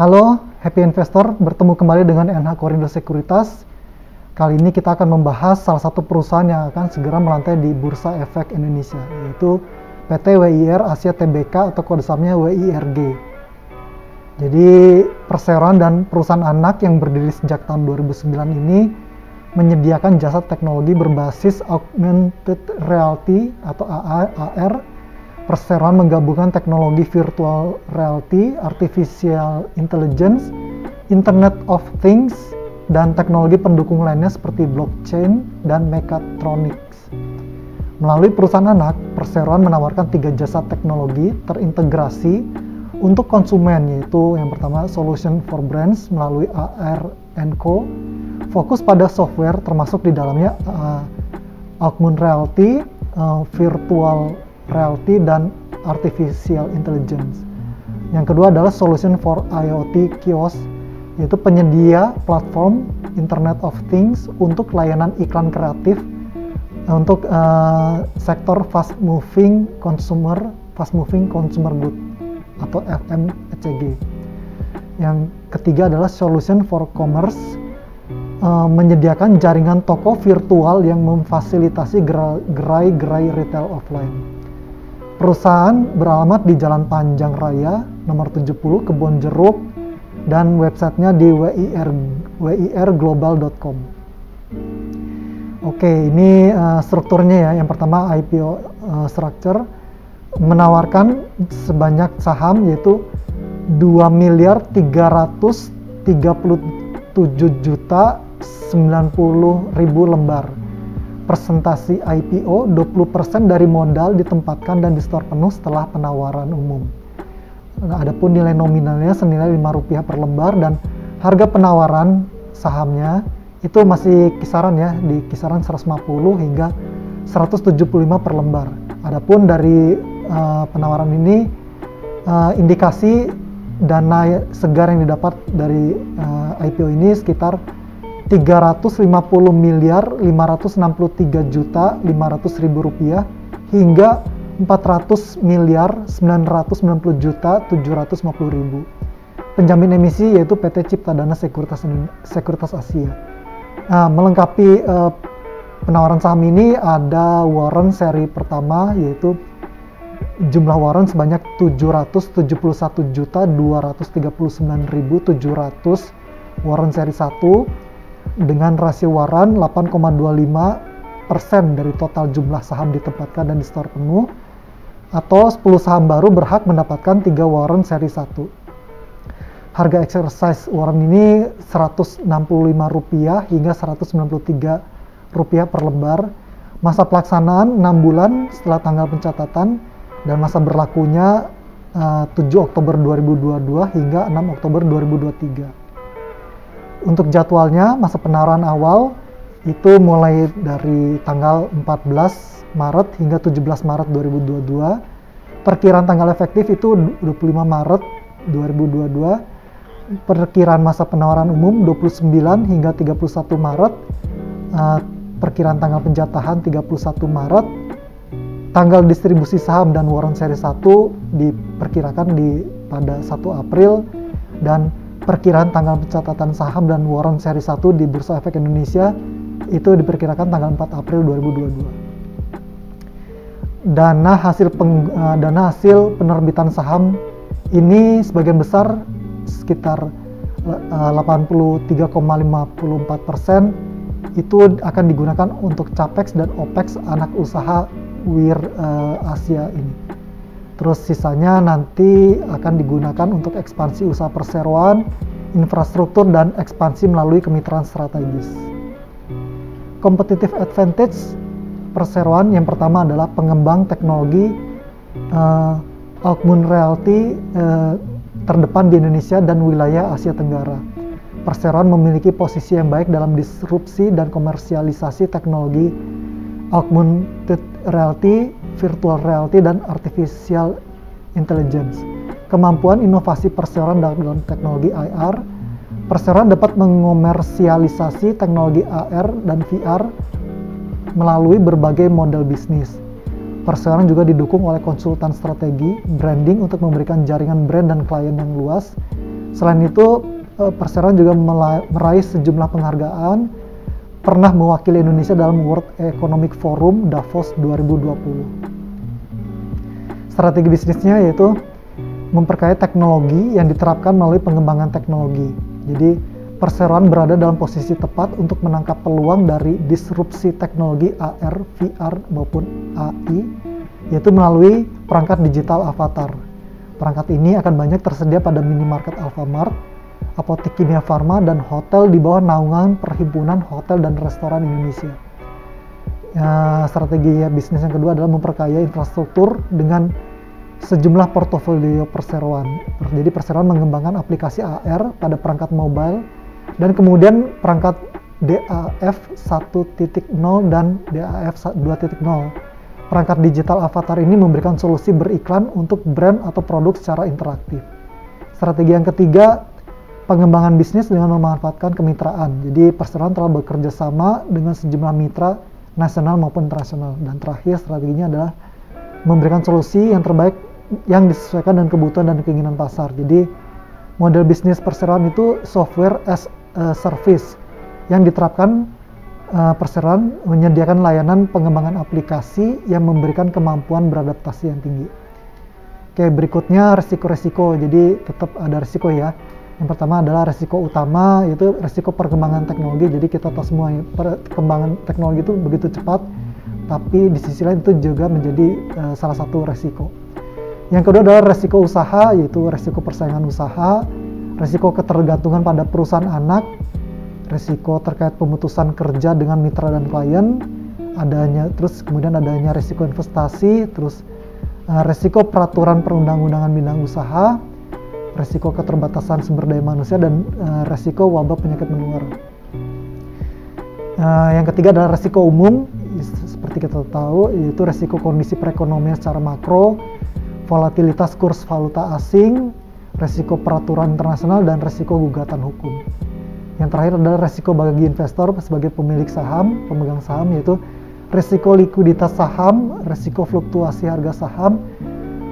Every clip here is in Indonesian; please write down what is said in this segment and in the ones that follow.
Halo, Happy Investor, bertemu kembali dengan NH Korindo Sekuritas. Kali ini kita akan membahas salah satu perusahaan yang akan segera melantai di Bursa Efek Indonesia, yaitu PT WIR Asia Tbk atau kode sahamnya WIRG. Jadi perseroan dan perusahaan anak yang berdiri sejak tahun 2009 ini menyediakan jasa teknologi berbasis augmented reality atau AR. Perseroan menggabungkan teknologi virtual reality, artificial intelligence, Internet of Things, dan teknologi pendukung lainnya seperti blockchain dan mechatronics. Melalui perusahaan anak, perseroan menawarkan 3 jasa teknologi terintegrasi untuk konsumen, yaitu yang pertama Solution for Brands melalui AR & Co, fokus pada software termasuk di dalamnya augmented reality, virtual reality, dan artificial intelligence. Yang kedua adalah Solution for IoT Kiosk, yaitu penyedia platform Internet of Things untuk layanan iklan kreatif untuk sektor fast moving consumer good atau FMCG. Yang ketiga adalah Solution for Commerce, menyediakan jaringan toko virtual yang memfasilitasi gerai retail offline. Perusahaan beralamat di Jalan Panjang Raya nomor 70 Kebonjeruk dan websitenya di wirglobal.com. Oke, ini strukturnya ya. Yang pertama IPO structure menawarkan sebanyak saham yaitu 2.337.090.000 lembar. Presentasi IPO 20% dari modal ditempatkan dan di-store penuh setelah penawaran umum. Nah, adapun nilai nominalnya senilai Rp5 per lembar dan harga penawaran sahamnya itu masih kisaran ya, di kisaran 150 hingga 175 per lembar. Adapun dari penawaran ini indikasi dana segar yang didapat dari IPO ini sekitar 350.563.500.000 rupiah hingga 400.990.750.000. Penjamin emisi yaitu PT Cipta Dana Sekuritas Asia. Melengkapi penawaran saham ini ada warrant seri pertama, yaitu jumlah warrant sebanyak 771.239.700 warrant seri 1 dengan rasio warrant 8,25% dari total jumlah saham ditempatkan dan di-store penuh, atau 10 saham baru berhak mendapatkan 3 warrant seri 1. Harga exercise warrant ini Rp165 hingga Rp193 per lembar. Masa pelaksanaan 6 bulan setelah tanggal pencatatan dan masa berlakunya 7 Oktober 2022 hingga 6 Oktober 2023. Untuk jadwalnya, masa penawaran awal itu mulai dari tanggal 14 Maret hingga 17 Maret 2022. Perkiraan tanggal efektif itu 25 Maret 2022. Perkiraan masa penawaran umum 29 hingga 31 Maret. Perkiraan tanggal penjatahan 31 Maret. Tanggal distribusi saham dan warrant seri 1 diperkirakan pada 1 April, dan perkiraan tanggal pencatatan saham dan warrant seri 1 di Bursa Efek Indonesia itu diperkirakan tanggal 4 April 2022. Dana hasil penerbitan saham ini sebagian besar sekitar 83,54% itu akan digunakan untuk capex dan opex anak usaha WIR Asia ini. Terus sisanya nanti akan digunakan untuk ekspansi usaha perseroan, infrastruktur, dan ekspansi melalui kemitraan strategis. Competitive advantage perseroan yang pertama adalah pengembang teknologi augmented reality terdepan di Indonesia dan wilayah Asia Tenggara. Perseroan memiliki posisi yang baik dalam disrupsi dan komersialisasi teknologi augmented reality, virtual reality, dan artificial intelligence. Kemampuan inovasi perseroan dalam teknologi AR. Perseroan dapat mengomersialisasi teknologi AR dan VR melalui berbagai model bisnis. Perseroan juga didukung oleh konsultan strategi, branding untuk memberikan jaringan brand dan klien yang luas, Selain itu, Perseroan juga meraih sejumlah penghargaan, pernah mewakili Indonesia dalam World Economic Forum Davos 2020. Strategi bisnisnya yaitu memperkaya teknologi yang diterapkan melalui pengembangan teknologi. Jadi Perseroan berada dalam posisi tepat untuk menangkap peluang dari disrupsi teknologi AR, VR maupun AI, yaitu melalui perangkat digital avatar. Perangkat ini akan banyak tersedia pada minimarket Alfamart, apotek Kimia Farma, dan hotel di bawah naungan Perhimpunan Hotel dan Restoran Indonesia. Strategi bisnis yang kedua adalah memperkaya infrastruktur dengan sejumlah portofolio Perseroan. Jadi Perseroan mengembangkan aplikasi AR pada perangkat mobile dan kemudian perangkat DAF 1.0 dan DAF 2.0. Perangkat digital avatar ini memberikan solusi beriklan untuk brand atau produk secara interaktif. Strategi yang ketiga, pengembangan bisnis dengan memanfaatkan kemitraan. Jadi Perseroan telah bekerja sama dengan sejumlah mitra nasional maupun internasional. Dan terakhir strateginya adalah memberikan solusi yang terbaik yang disesuaikan dengan kebutuhan dan keinginan pasar. Jadi model bisnis Perseroan itu software as a service yang diterapkan. Perseroan menyediakan layanan pengembangan aplikasi yang memberikan kemampuan beradaptasi yang tinggi. Oke, berikutnya resiko-resiko. Jadi tetap ada resiko ya. Yang pertama adalah resiko utama, yaitu resiko perkembangan teknologi. Jadi kita tahu semua perkembangan teknologi itu begitu cepat, tapi di sisi lain itu juga menjadi salah satu resiko. Yang kedua adalah resiko usaha, yaitu resiko persaingan usaha, resiko ketergantungan pada perusahaan anak, resiko terkait pemutusan kerja dengan mitra dan klien, kemudian adanya resiko investasi, terus resiko peraturan perundang-undangan bidang usaha, resiko keterbatasan sumber daya manusia, dan resiko wabah penyakit menular. Yang ketiga adalah resiko umum, seperti kita tahu, yaitu resiko kondisi perekonomian secara makro, volatilitas kurs valuta asing, resiko peraturan internasional, dan resiko gugatan hukum. Yang terakhir adalah resiko bagi investor sebagai pemilik saham, pemegang saham, yaitu resiko likuiditas saham, resiko fluktuasi harga saham,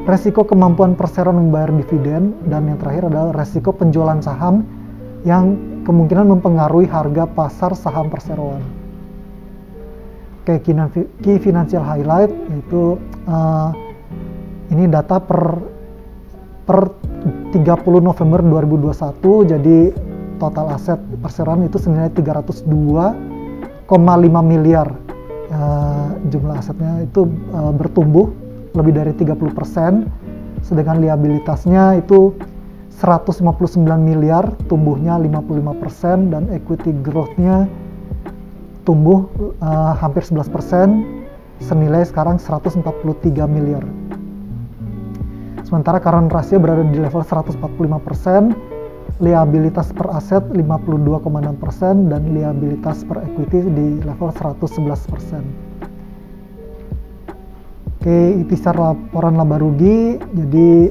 resiko kemampuan Perseroan membayar dividen, dan yang terakhir adalah resiko penjualan saham yang kemungkinan mempengaruhi harga pasar saham Perseroan. Oke, key financial highlight yaitu ini data per 30 November 2021, jadi total aset Perseroan itu senilai 302,5 miliar. Jumlah asetnya itu bertumbuh lebih dari 30%, sedangkan liabilitasnya itu 159 miliar, tumbuhnya 55%, dan equity growth-nya tumbuh hampir 11%, senilai sekarang 143 miliar. Sementara current ratio berada di level 145%, liabilitas per aset 52,6%, dan liabilitas per equity di level 111%. Oke, ikhtisar laporan laba rugi. Jadi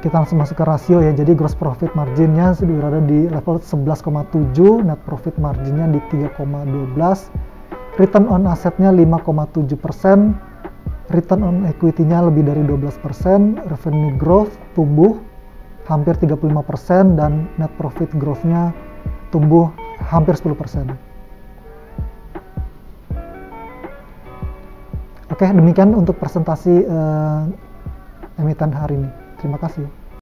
kita langsung masuk ke rasio ya. Jadi gross profit marginnya berada di level 11,7, net profit marginnya di 3,12, return on assetnya 5,7%, return on equity-nya lebih dari 12%, revenue growth tumbuh hampir 35%, dan net profit growth-nya tumbuh hampir 10%. Oke, demikian untuk presentasi emiten hari ini. Terima kasih.